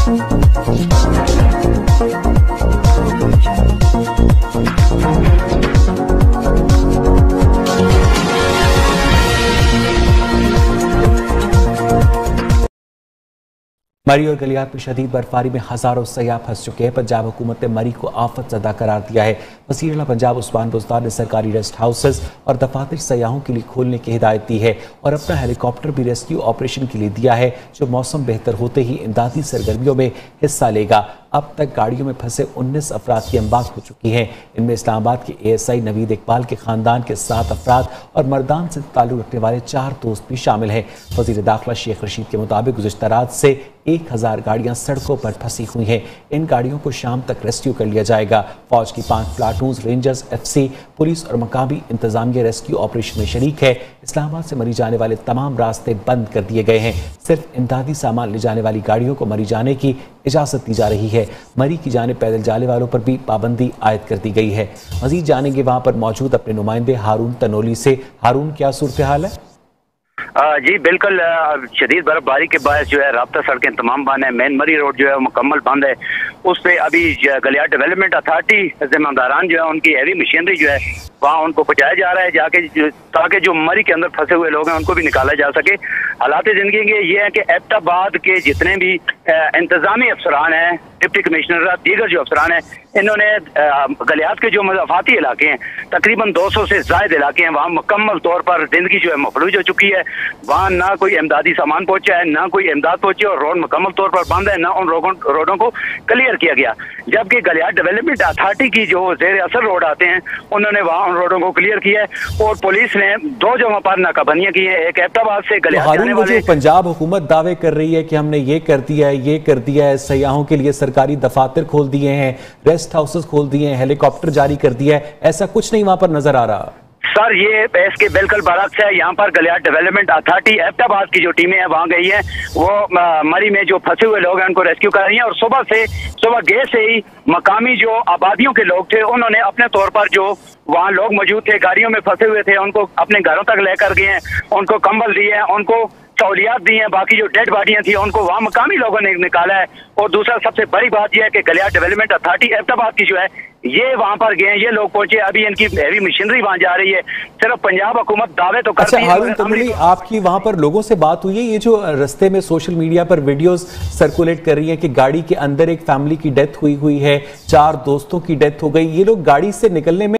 मरी और गलियात में शदीद बर्फबारी में हजारों सयाह फंस चुके हैं। पंजाब हुकूमत ने मरी को आफत ज़दा करार दिया है। वज़ीर आला पंजाब उस्मान बुज़दार ने सरकारी रेस्ट हाउसेज और दफातर सयाहों के लिए खोलने की हिदायत दी है और अपना हेलीकॉप्टर भी रेस्क्यू ऑपरेशन के लिए दिया है, जो मौसम बेहतर होते ही इमदादी सरगर्मियों में हिस्सा लेगा। अब तक गाड़ियों में फंसे 19 अफराद की अमवात हो चुकी हैं। इनमें इस्लामाबाद के ASI नवीद इकबाल के खानदान के 7 अफराद और मर्दान से ताल्लुक रखने वाले 4 दोस्त भी शामिल हैं। वज़ीर दाखिला शेख रशीद के मुताबिक गुज़िश्ता रात से 1000 गाड़ियां सड़कों पर फंसी हुई हैं। इन गाड़ियों को शाम तक रेस्क्यू कर लिया जाएगा। फौज की 5 प्लाटून, रेंजर्स, FC, पुलिस और मकामी इंतजामिया रेस्क्यू ऑपरेशन में शरीक है। इस्लामाबाद से मरी जाने वाले तमाम रास्ते बंद कर दिए गए हैं। सिर्फ इमदादी सामान ले जाने वाली गाड़ियों को मरी जाने की इजाजत दी जा रही है। मरी की जाने पैदल जाने वालों पर भी पाबंदी आयद कर दी गई है। मजीद जानेंगे वहां पर मौजूद अपने नुमाइंदे हारून तनोली से। हारून, क्या सूरत हाल है? जी बिल्कुल, शदीद बर्फबारी के बायस जो है राब्ता सड़कें तमाम बंद है। मेन मरी रोड जो है वो मुकम्मल बंद है। उस पर अभी गलियात डेवलपमेंट अथॉरिटी जिम्मेदारान जो है उनकी हैवी मशीनरी जो है वहाँ उनको पहुँचाया जा रहा है जाके, ताकि जो मरी के अंदर फंसे हुए लोग हैं उनको भी निकाला जा सके। हालात ज़िंदगी के ये है कि एबटाबाद के जितने भी इंतजामी अफसरान हैं, डिप्टी कमिश्नर, दीगर जो अफसरान हैं, इन्होंने गलियात के जो मज़ाफ़ाती इलाके हैं, तकरीबन 200 से ज़ायद इलाके हैं, वहाँ मुकम्मल तौर पर ज़िंदगी जो है मफलूज हो चुकी है। वहाँ ना कोई इमदादी सामान पहुँचा है, ना कोई इमदाद पहुँची, और रोड मुकम्मल तौर पर बंद है, ना उन रोडों को क्लियर किया गया। जबकि गलियात डेवलपमेंट अथॉरिटी की जो ज़ेर असर रोड आते हैं, उन्होंने वहाँ उन रोडों को क्लियर किया है और पुलिस ने 2 जगहों पर नाकाबंदियां की हैं। एक एबटाबाद से गलियात जाने वाले। पंजाब हुकूमत दावे कर रही है कि हमने ये कर दिया है, ये कर दिया है, सयाहों के लिए सरकारी दफातर खोल दिए हैं, रेस्ट हाउसेस खोल दिए हैं, हेलीकॉप्टर जारी कर दिया है, ऐसा कुछ नहीं वहां पर नजर आ रहा। सर, ये इसके बिल्कुल बरक्स है। यहाँ पर गलियात डेवलपमेंट अथॉरिटी एबटाबाद की जो टीमें हैं वहाँ गई हैं, वो मरी में जो फंसे हुए लोग हैं उनको रेस्क्यू कर रही हैं। और सुबह गेट से ही मकामी जो आबादियों के लोग थे उन्होंने अपने तौर पर जो वहाँ लोग मौजूद थे, गाड़ियों में फंसे हुए थे, उनको अपने घरों तक लेकर गए हैं, उनको कंबल दिए हैं, उनको सहूलियात दी हैं। बाकी जो डेड बॉडियां थी उनको वहाँ मकामी लोगों ने निकाला है। और दूसरा सबसे बड़ी बात यह है कि गलियात डेवलपमेंट अथॉरिटी एबटाबाद की जो है ये वहाँ पर गए हैं, ये लोग पहुंचे, अभी इनकी हैवी मशीनरी वहाँ जा रही है। सिर्फ पंजाब हुकूमत दावे तो करती है। हारून तनोली, आपकी वहाँ पर लोगों से बात हुई है? ये जो रस्ते में सोशल मीडिया पर वीडियोस सर्कुलेट कर रही हैं कि गाड़ी के अंदर एक फैमिली की डेथ हुई है, 4 दोस्तों की डेथ हो गई, ये लोग गाड़ी से निकलने में